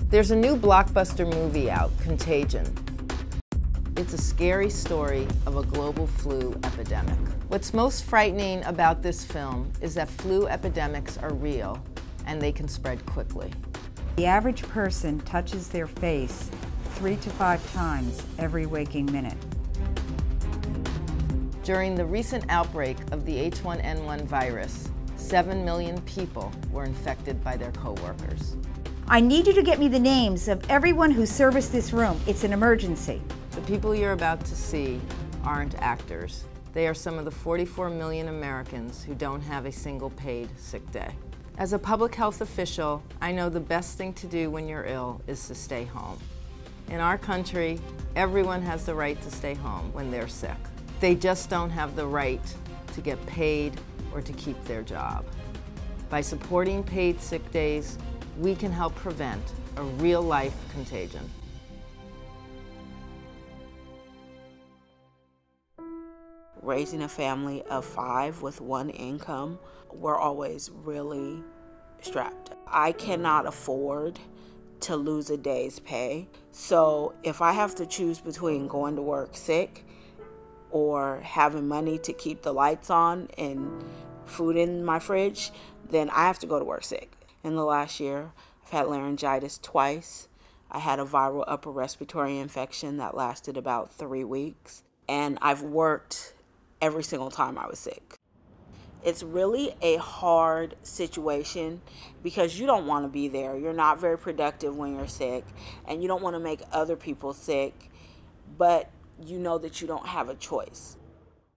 There's a new blockbuster movie out, Contagion. It's a scary story of a global flu epidemic. What's most frightening about this film is that flu epidemics are real and they can spread quickly. The average person touches their face 3 to 5 times every waking minute. During the recent outbreak of the H1N1 virus, 7 million people were infected by their coworkers. I need you to get me the names of everyone who serviced this room. It's an emergency. The people you're about to see aren't actors. They are some of the 44 million Americans who don't have a single paid sick day. As a public health official, I know the best thing to do when you're ill is to stay home. In our country, everyone has the right to stay home when they're sick. They just don't have the right to get paid or to keep their job. By supporting paid sick days, we can help prevent a real-life contagion. Raising a family of 5 with 1 income, we're always really strapped. I cannot afford to lose a day's pay. So if I have to choose between going to work sick or having money to keep the lights on and food in my fridge, then I have to go to work sick. In the last year, I've had laryngitis twice. I had a viral upper respiratory infection that lasted about 3 weeks. And I've worked every single time I was sick. It's really a hard situation because you don't want to be there. You're not very productive when you're sick, and you don't want to make other people sick, but you know that you don't have a choice.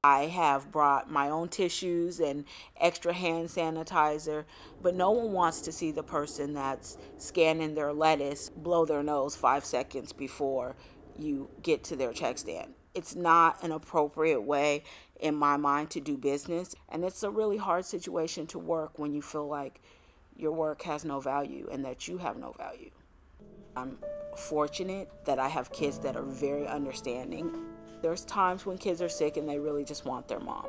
I have brought my own tissues and extra hand sanitizer, but no one wants to see the person that's scanning their lettuce blow their nose 5 seconds before you get to their check stand. It's not an appropriate way in my mind to do business, and it's a really hard situation to work when you feel like your work has no value and that you have no value. I'm fortunate that I have kids that are very understanding. There's times when kids are sick and they really just want their mom,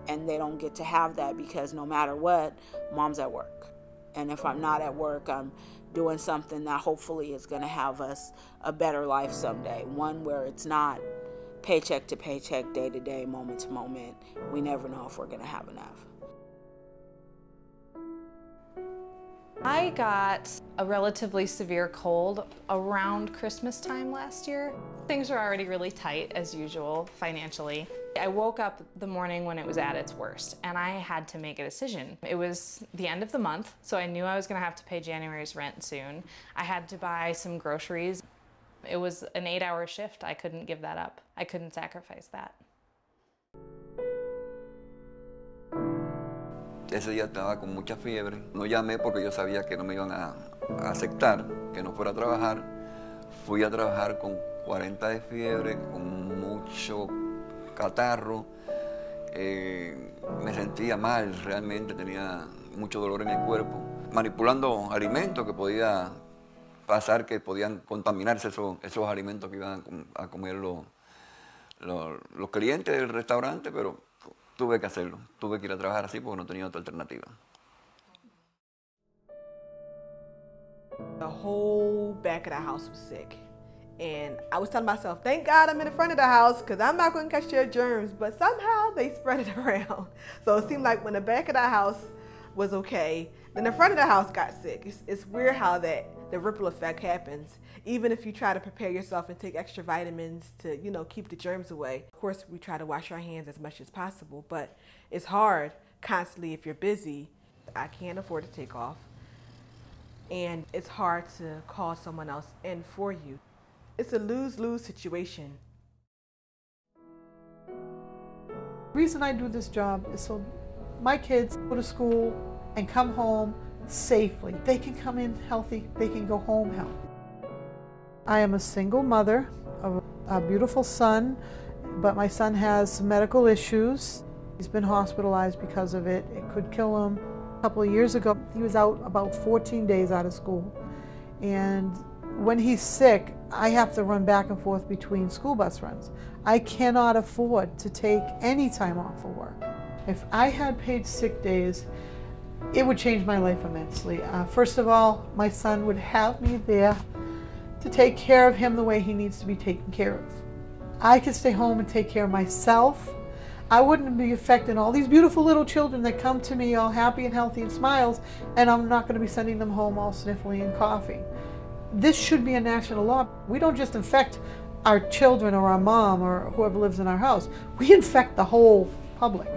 and they don't get to have that because no matter what, mom's at work. And if I'm not at work, I'm doing something that hopefully is going to have us a better life someday, one where it's not paycheck to paycheck, day to day, moment to moment. We never know if we're going to have enough. I got a relatively severe cold around Christmas time last year. Things were already really tight, as usual, financially. I woke up the morning when it was at its worst, and I had to make a decision. It was the end of the month, so I knew I was going to have to pay January's rent soon. I had to buy some groceries. It was an 8-hour shift. I couldn't give that up. I couldn't sacrifice that. Ese día estaba con mucha fiebre. No llamé porque yo sabía que no me iban a aceptar, que no fuera a trabajar. Fui a trabajar con 40 de fiebre, con mucho catarro. Me sentía mal, realmente tenía mucho dolor en el cuerpo. Manipulando alimentos que podía pasar, que podían contaminarse esos alimentos que iban a comer los clientes del restaurante, pero tuve que hacerlo. Tuve que ir a trabajar así porque no tenía otra alternativa. The whole back of the house was sick. And I was telling myself, thank God I'm in the front of the house because I'm not going to catch their germs, but somehow they spread it around. So it seemed like when the back of the house was okay, then the front of the house got sick. It's weird how the ripple effect happens. Even if you try to prepare yourself and take extra vitamins to, keep the germs away. Of course, we try to wash our hands as much as possible, but it's hard constantly if you're busy. I can't afford to take off. And it's hard to call someone else in for you. It's a lose-lose situation. The reason I do this job is so my kids go to school and come home safely. They can come in healthy, they can go home healthy. I am a single mother of a beautiful son, but my son has some medical issues. He's been hospitalized because of it. It could kill him. A couple of years ago, he was out about 14 days out of school. And when he's sick, I have to run back and forth between school bus runs. I cannot afford to take any time off for work. If I had paid sick days, it would change my life immensely. First of all, my son would have me there to take care of him the way he needs to be taken care of. I can stay home and take care of myself. I wouldn't be affecting all these beautiful little children that come to me all happy and healthy and smiles, and I'm not going to be sending them home all sniffly and coughing. This should be a national law. We don't just infect our children or our mom or whoever lives in our house. We infect the whole public.